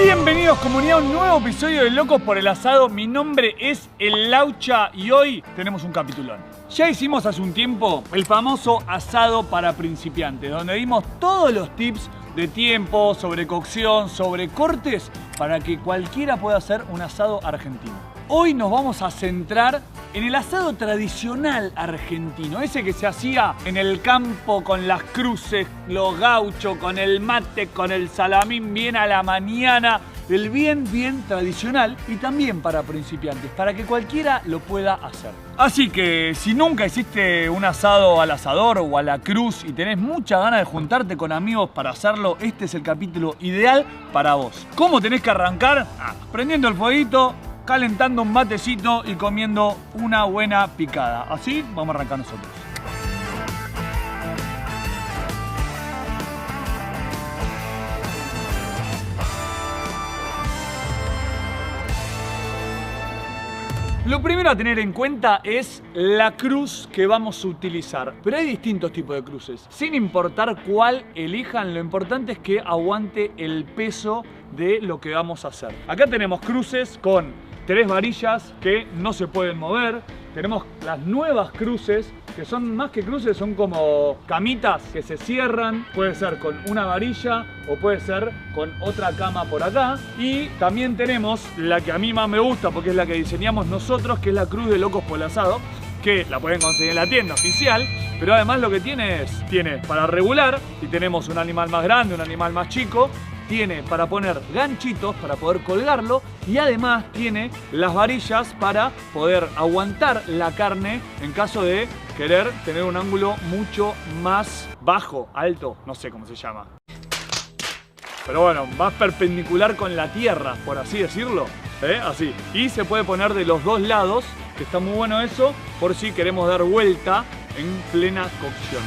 Bienvenidos comunidad a un nuevo episodio de Locos por el Asado. Mi nombre es El Laucha y hoy tenemos un capitulón. Ya hicimos hace un tiempo el famoso asado para principiantes, donde dimos todos los tips de tiempo, sobre cocción, sobre cortes, para que cualquiera pueda hacer un asado argentino. Hoy nos vamos a centrar en el asado tradicional argentino, ese que se hacía en el campo con las cruces, los gauchos, con el mate, con el salamín bien a la mañana, el bien tradicional y también para principiantes, para que cualquiera lo pueda hacer. Así que si nunca hiciste un asado al asador o a la cruz y tenés mucha ganas de juntarte con amigos para hacerlo, este es el capítulo ideal para vos. ¿Cómo tenés que arrancar? Prendiendo el fueguito, calentando un matecito y comiendo una buena picada. Así vamos a arrancar nosotros. Lo primero a tener en cuenta es la cruz que vamos a utilizar. Pero hay distintos tipos de cruces. Sin importar cuál elijan, lo importante es que aguante el peso de lo que vamos a hacer. Acá tenemos cruces con 3 varillas que no se pueden mover. Tenemos las nuevas cruces, que son más que cruces, son como camitas que se cierran. Puede ser con una varilla o puede ser con otra cama por acá. Y también tenemos la que a mí más me gusta porque es la que diseñamos nosotros, que es la cruz de Locos por el Asado, que la pueden conseguir en la tienda oficial. Pero además lo que tiene para regular, si tenemos un animal más grande, un animal más chico, tiene para poner ganchitos para poder colgarlo y además tiene las varillas para poder aguantar la carne en caso de querer tener un ángulo mucho más bajo, alto, no sé cómo se llama. Pero bueno, más perpendicular con la tierra, por así decirlo, así. Y se puede poner de los dos lados, que está muy bueno eso, por si queremos dar vuelta en plena cocción.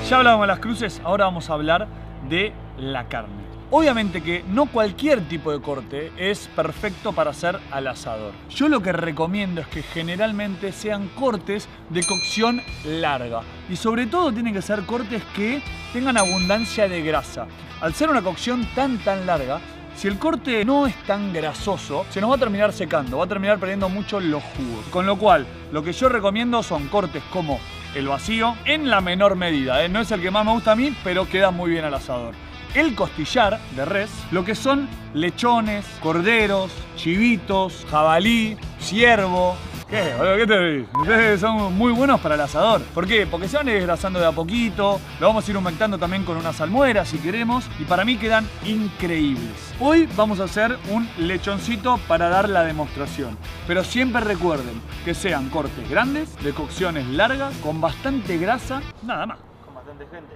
Ya hablábamos de las cruces, ahora vamos a hablar de la carne. Obviamente que no cualquier tipo de corte es perfecto para hacer al asador. Yo lo que recomiendo es que generalmente sean cortes de cocción larga. Y sobre todo tienen que ser cortes que tengan abundancia de grasa. Al ser una cocción tan larga, si el corte no es tan grasoso, se nos va a terminar secando, va a terminar perdiendo mucho los jugos. Con lo cual, lo que yo recomiendo son cortes como el vacío, en la menor medida, no es el que más me gusta a mí, pero queda muy bien al asador. El costillar de res, lo que son lechones, corderos, chivitos, jabalí, ciervo. ¿Qué te digo? Ustedes son muy buenos para el asador. ¿Por qué? Porque se van desgrasando de a poquito, lo vamos a ir aumentando también con una salmuera si queremos, y para mí quedan increíbles. Hoy vamos a hacer un lechoncito para dar la demostración, pero siempre recuerden que sean cortes grandes, de cocciones largas, con bastante grasa, nada más. Con bastante gente.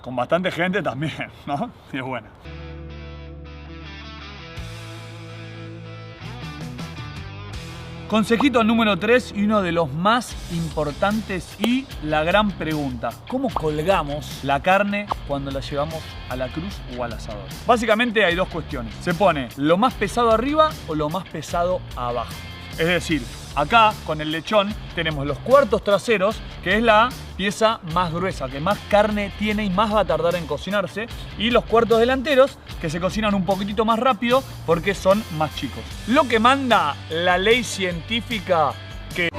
Con bastante gente también, ¿no? Y es buena. Consejito número 3 y uno de los más importantes y la gran pregunta: ¿cómo colgamos la carne cuando la llevamos a la cruz o al asador? Básicamente hay dos cuestiones. Se pone lo más pesado arriba o lo más pesado abajo. Es decir, acá con el lechón tenemos los cuartos traseros, que es la pieza más gruesa, que más carne tiene y más va a tardar en cocinarse, y los cuartos delanteros, que se cocinan un poquitito más rápido porque son más chicos. Lo que manda la ley científica que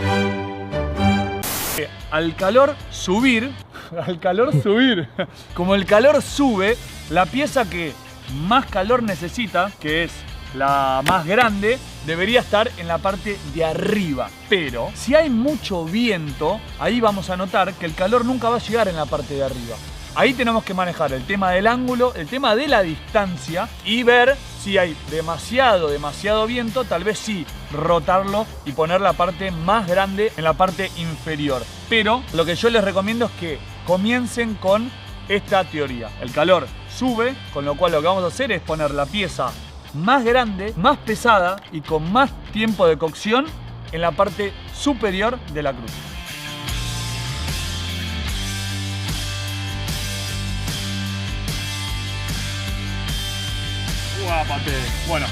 al calor subir, como el calor sube, la pieza que más calor necesita, que es la más grande, debería estar en la parte de arriba. Pero si hay mucho viento, ahí vamos a notar que el calor nunca va a llegar en la parte de arriba. Ahí tenemos que manejar el tema del ángulo, el tema de la distancia y ver si hay demasiado viento, tal vez sí rotarlo y poner la parte más grande en la parte inferior. Pero lo que yo les recomiendo es que comiencen con esta teoría. El calor sube, con lo cual lo que vamos a hacer es poner la pieza más grande, más pesada y con más tiempo de cocción en la parte superior de la cruz. Guápate. Bueno,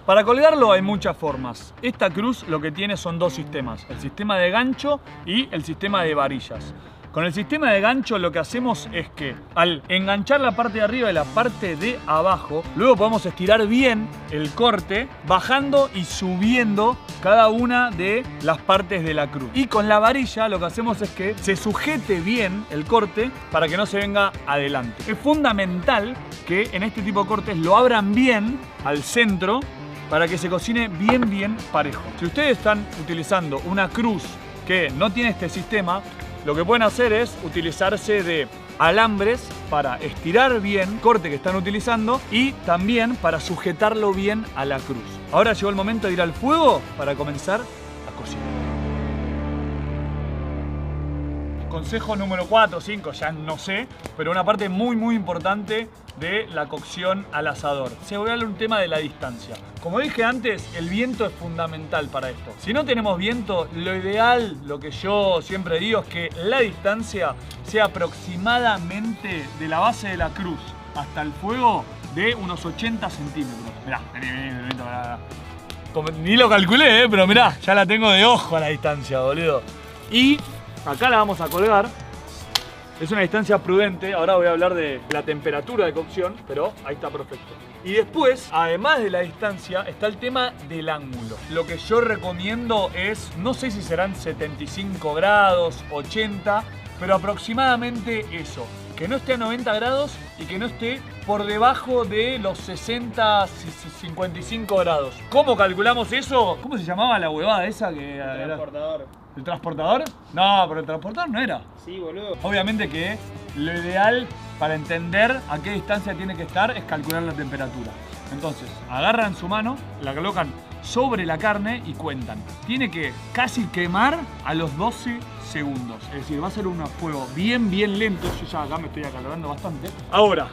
para colgarlo hay muchas formas. Esta cruz lo que tiene son dos sistemas: el sistema de gancho y el sistema de varillas. Con el sistema de gancho lo que hacemos es que al enganchar la parte de arriba y la parte de abajo, luego podemos estirar bien el corte, bajando y subiendo cada una de las partes de la cruz. Y con la varilla lo que hacemos es que se sujete bien el corte para que no se venga adelante. Es fundamental que en este tipo de cortes lo abran bien al centro para que se cocine bien parejo. Si ustedes están utilizando una cruz que no tiene este sistema, lo que pueden hacer es utilizarse de alambres para estirar bien el corte que están utilizando y también para sujetarlo bien a la cruz. Ahora llegó el momento de ir al fuego para comenzar a cocinar. Consejo número 4 o 5, ya no sé, pero una parte muy importante de la cocción al asador. Se voy a hablar un tema de la distancia. Como dije antes, el viento es fundamental para esto. Si no tenemos viento, lo ideal, lo que yo siempre digo, es que la distancia sea aproximadamente de la base de la cruz hasta el fuego de unos 80 centímetros. Mirá, ni lo calculé, pero mirá, ya la tengo de ojo a la distancia, boludo. Y acá la vamos a colgar. Es una distancia prudente. Ahora voy a hablar de la temperatura de cocción, pero ahí está perfecto. Y después, además de la distancia, está el tema del ángulo. Lo que yo recomiendo es, no sé si serán 75 grados, 80, pero aproximadamente eso. Que no esté a 90 grados y que no esté por debajo de los 60, 55 grados. ¿Cómo calculamos eso? ¿Cómo se llamaba la huevada esa que era? Transportador. ¿El transportador? No, pero el transportador no era. Sí, boludo. Obviamente que lo ideal para entender a qué distancia tiene que estar es calcular la temperatura. Entonces, agarran su mano, la colocan sobre la carne y cuentan. Tiene que casi quemar a los 12 segundos. Es decir, va a ser un fuego bien lento. Yo ya acá me estoy acalorando bastante. Ahora,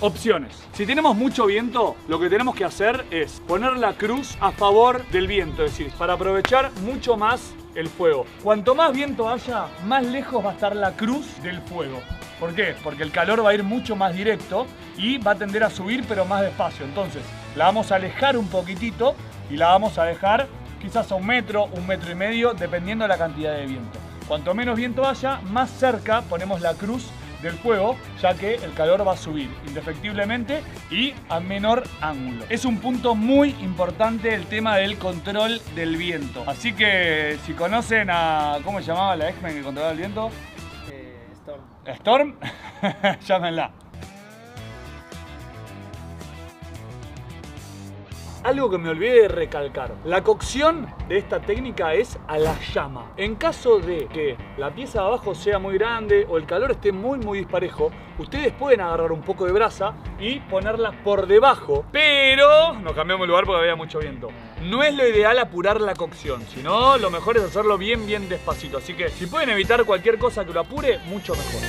opciones. Si tenemos mucho viento, lo que tenemos que hacer es poner la cruz a favor del viento. Es decir, para aprovechar mucho más el fuego. Cuanto más viento haya, más lejos va a estar la cruz del fuego. ¿Por qué? Porque el calor va a ir mucho más directo y va a tender a subir, pero más despacio. Entonces, la vamos a alejar un poquitito y la vamos a dejar quizás a 1 metro, 1,5 metros, dependiendo de la cantidad de viento. Cuanto menos viento haya, más cerca ponemos la cruz del fuego, ya que el calor va a subir indefectiblemente y a menor ángulo. Es un punto muy importante el tema del control del viento. Así que si conocen a... ¿cómo se llamaba la X-Men que controlaba el viento? Storm. ¿Storm? Llámenla. Algo que me olvidé de recalcar. La cocción de esta técnica es a la llama. En caso de que la pieza de abajo sea muy grande o el calor esté muy disparejo, ustedes pueden agarrar un poco de brasa y ponerla por debajo. Pero nos cambiamos de lugar porque había mucho viento. No es lo ideal apurar la cocción, sino lo mejor es hacerlo bien despacito. Así que si pueden evitar cualquier cosa que lo apure, mucho mejor.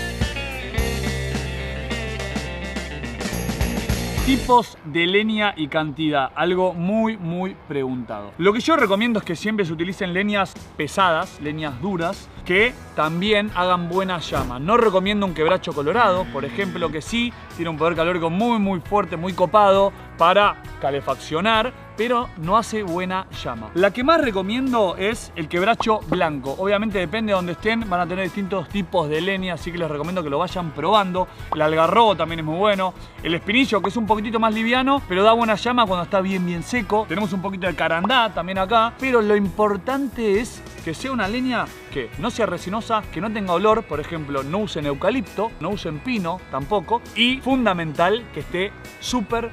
Tipos de leña y cantidad, algo muy preguntado. Lo que yo recomiendo es que siempre se utilicen leñas pesadas, leñas duras, que también hagan buena llama. No recomiendo un quebracho colorado, por ejemplo, que sí tiene un poder calórico muy fuerte, muy copado para calefaccionar, pero no hace buena llama. La que más recomiendo es el quebracho blanco. Obviamente depende de donde estén, van a tener distintos tipos de leña, así que les recomiendo que lo vayan probando. El algarrobo también es muy bueno. El espinillo, que es un poquitito más liviano, pero da buena llama cuando está bien seco. Tenemos un poquito de carandá también acá, pero lo importante es que sea una leña que no sea resinosa, que no tenga olor. Por ejemplo, no usen eucalipto, no usen pino tampoco, y fundamental que esté súper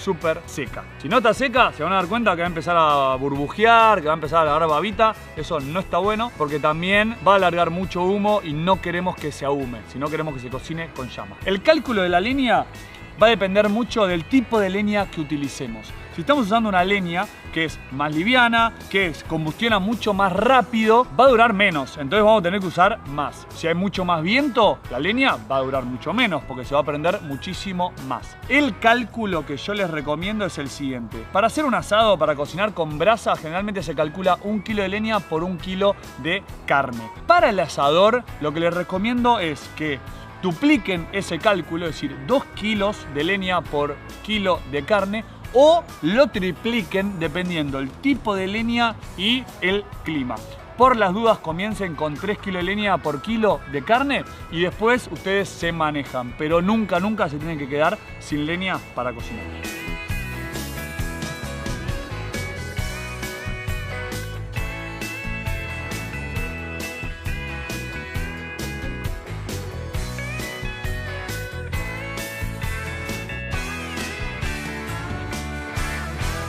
seca. Si no está seca, se van a dar cuenta que va a empezar a burbujear, que va a empezar a largar babita. Eso no está bueno porque también va a largar mucho humo y no queremos que se ahume, sino queremos que se cocine con llama. El cálculo de la leña va a depender mucho del tipo de leña que utilicemos. Si estamos usando una leña que es más liviana, que combustiona mucho más rápido, va a durar menos, entonces vamos a tener que usar más. Si hay mucho más viento, la leña va a durar mucho menos porque se va a prender muchísimo más. El cálculo que yo les recomiendo es el siguiente. Para hacer un asado, para cocinar con brasa, generalmente se calcula 1 kilo de leña por 1 kilo de carne. Para el asador, lo que les recomiendo es que dupliquen ese cálculo, es decir, 2 kilos de leña por kilo de carne, o lo tripliquen dependiendo el tipo de leña y el clima. por las dudas comiencen con 3 kilos de leña por kilo de carne y después ustedes se manejan, pero nunca se tienen que quedar sin leña para cocinar.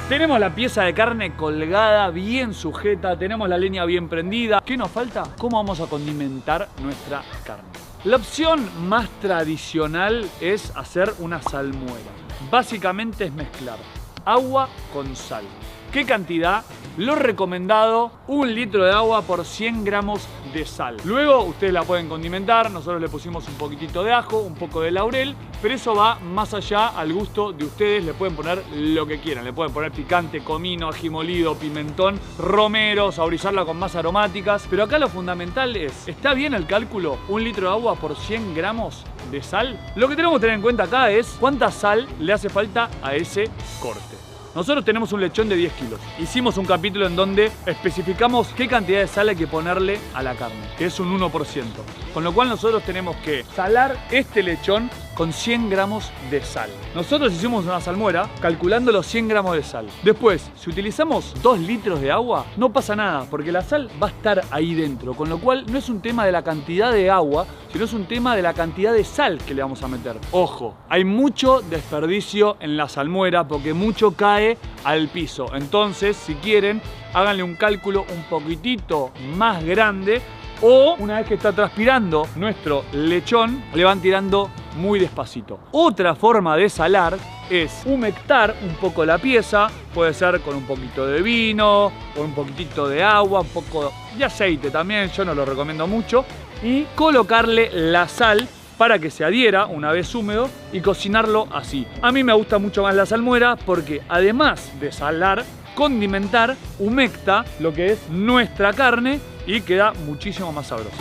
Tenemos la pieza de carne colgada, bien sujeta, tenemos la leña bien prendida. ¿Qué nos falta? ¿Cómo vamos a condimentar nuestra carne? La opción más tradicional es hacer una salmuera. Básicamente es mezclar agua con sal. ¿Qué cantidad? Lo recomendado, 1 litro de agua por 100 gramos de sal. Luego ustedes la pueden condimentar, nosotros le pusimos un poquitito de ajo, un poco de laurel, pero eso va más allá al gusto de ustedes, le pueden poner lo que quieran, le pueden poner picante, comino, ají molido, pimentón, romero, saborizarla con más aromáticas, pero acá lo fundamental es, ¿está bien el cálculo? 1 litro de agua por 100 gramos de sal. Lo que tenemos que tener en cuenta acá es cuánta sal le hace falta a ese corte. Nosotros tenemos un lechón de 10 kilos. Hicimos un capítulo en donde especificamos qué cantidad de sal hay que ponerle a la carne, que es un 1%. Con lo cual nosotros tenemos que salar este lechón con 100 gramos de sal. Nosotros hicimos una salmuera calculando los 100 gramos de sal. Después, si utilizamos 2 litros de agua, no pasa nada, porque la sal va a estar ahí dentro. Con lo cual no es un tema de la cantidad de agua, sino es un tema de la cantidad de sal que le vamos a meter. Ojo, hay mucho desperdicio en la salmuera porque mucho cae al piso. Entonces, si quieren, háganle un cálculo un poquitito más grande o una vez que está transpirando nuestro lechón, le van tirando muy despacito. Otra forma de salar es humectar un poco la pieza, puede ser con un poquito de vino, con un poquitito de agua, un poco de aceite también, yo no lo recomiendo mucho, y colocarle la sal para que se adhiera una vez húmedo y cocinarlo así. A mí me gusta mucho más la salmuera porque además de salar, condimentar, humecta lo que es nuestra carne y queda muchísimo más sabroso.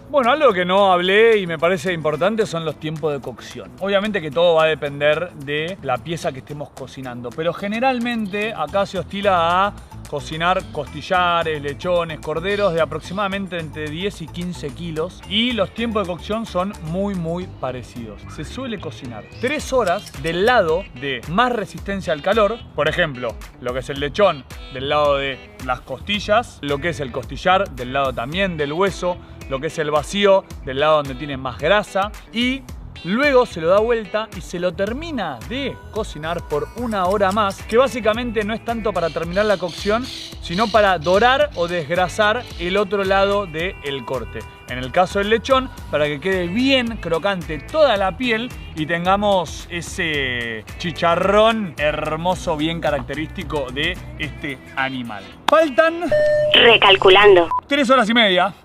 Bueno, algo que no hablé y me parece importante son los tiempos de cocción. Obviamente que todo va a depender de la pieza que estemos cocinando, pero generalmente acá se oscila a cocinar costillares, lechones, corderos de aproximadamente entre 10 y 15 kilos y los tiempos de cocción son muy parecidos. Se suele cocinar 3 horas del lado de más resistencia al calor, por ejemplo, lo que es el lechón del lado de las costillas, lo que es el costillar del lado también del hueso, lo que es el vacío del lado donde tiene más grasa y luego se lo da vuelta y se lo termina de cocinar por 1 hora más, que básicamente no es tanto para terminar la cocción, sino para dorar o desgrasar el otro lado del corte. En el caso del lechón, para que quede bien crocante toda la piel y tengamos ese chicharrón hermoso, bien característico de este animal. Faltan... recalculando. 3 horas y media.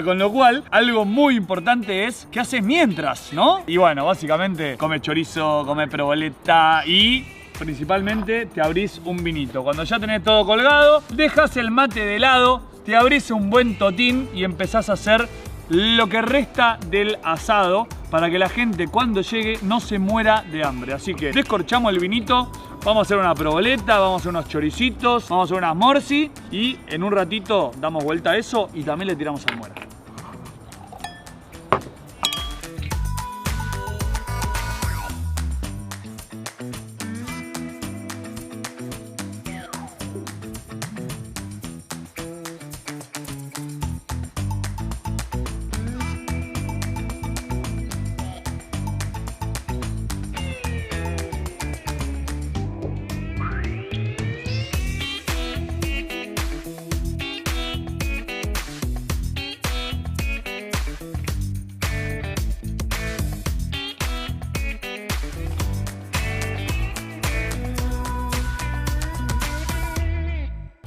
Con lo cual, algo muy importante es qué haces mientras, ¿no? Y bueno, básicamente come chorizo, come proboleta y... principalmente te abrís un vinito. Cuando ya tenés todo colgado, dejas el mate de lado, te abrís un buen totín y empezás a hacer lo que resta del asado para que la gente cuando llegue no se muera de hambre. Así que descorchamos el vinito, vamos a hacer una proboleta, vamos a hacer unos choricitos, vamos a hacer unas morsi y en un ratito damos vuelta a eso y también le tiramos salmuera.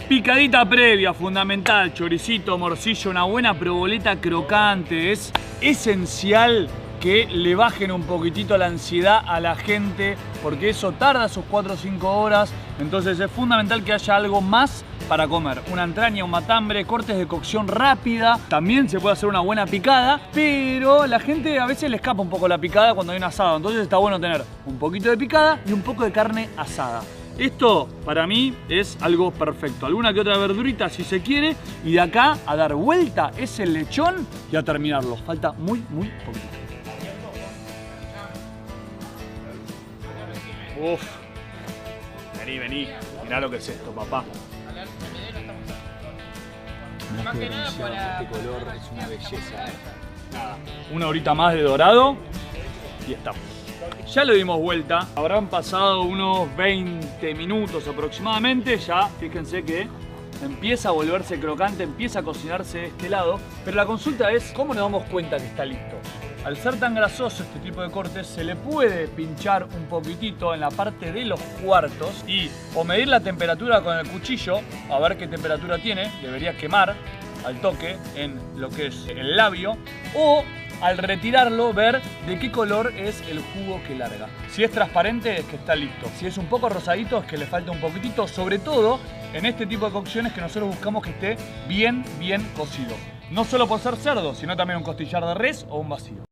Picadita previa, fundamental, choricito, morcillo, una buena proboleta crocante. Es esencial que le bajen un poquitito la ansiedad a la gente, porque eso tarda sus 4 o 5 horas. Entonces es fundamental que haya algo más para comer. Una entraña, un matambre, cortes de cocción rápida. También se puede hacer una buena picada, pero la gente a veces le escapa un poco la picada cuando hay un asado. Entonces está bueno tener un poquito de picada y un poco de carne asada. Esto para mí es algo perfecto. Alguna que otra verdurita si se quiere. Y de acá a dar vuelta ese lechón y a terminarlo. Falta muy poquito. Uf. Vení. Mirá lo que es esto, papá. Mirá qué bronceado, este color es una belleza, Nada, una horita más de dorado y estamos. Ya lo dimos vuelta, habrán pasado unos 20 minutos aproximadamente. Ya fíjense que empieza a volverse crocante, empieza a cocinarse de este lado. Pero la consulta es, ¿cómo nos damos cuenta que está listo? Al ser tan grasoso este tipo de cortes, se le puede pinchar un poquitito en la parte de los cuartos y o medir la temperatura con el cuchillo, a ver qué temperatura tiene, debería quemar al toque en lo que es el labio, o al retirarlo ver de qué color es el jugo que larga. Si es transparente es que está listo, si es un poco rosadito es que le falta un poquitito, sobre todo en este tipo de cocciones que nosotros buscamos que esté bien cocido. No solo por ser cerdo, sino también un costillar de res o un vacío.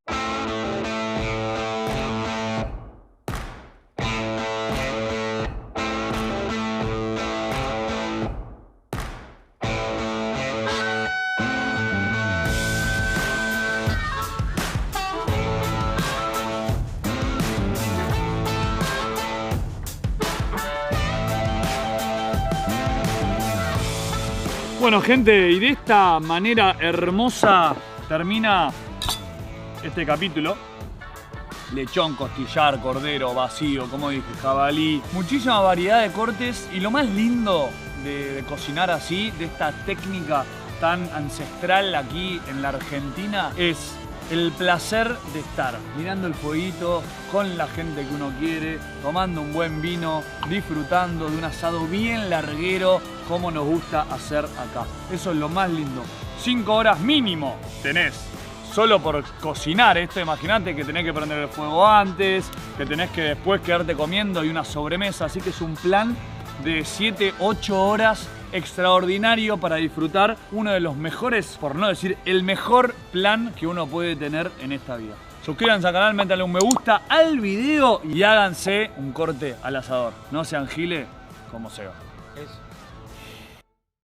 Bueno, gente, y de esta manera hermosa termina este capítulo. Lechón, costillar, cordero, vacío, como dije, jabalí. Muchísima variedad de cortes y lo más lindo de cocinar así, de esta técnica tan ancestral aquí en la Argentina, es el placer de estar mirando el fueguito con la gente que uno quiere, tomando un buen vino, disfrutando de un asado bien larguero como nos gusta hacer acá. Eso es lo más lindo. 5 horas mínimo tenés solo por cocinar esto. Imagínate que tenés que prender el fuego antes, que tenés que después quedarte comiendo y una sobremesa. Así que es un plan de 7-8 horas extraordinario para disfrutar uno de los mejores, por no decir el mejor plan que uno puede tener en esta vida. Suscríbanse al canal, métanle un me gusta al video y háganse un corte al asador. No sean giles como Seba.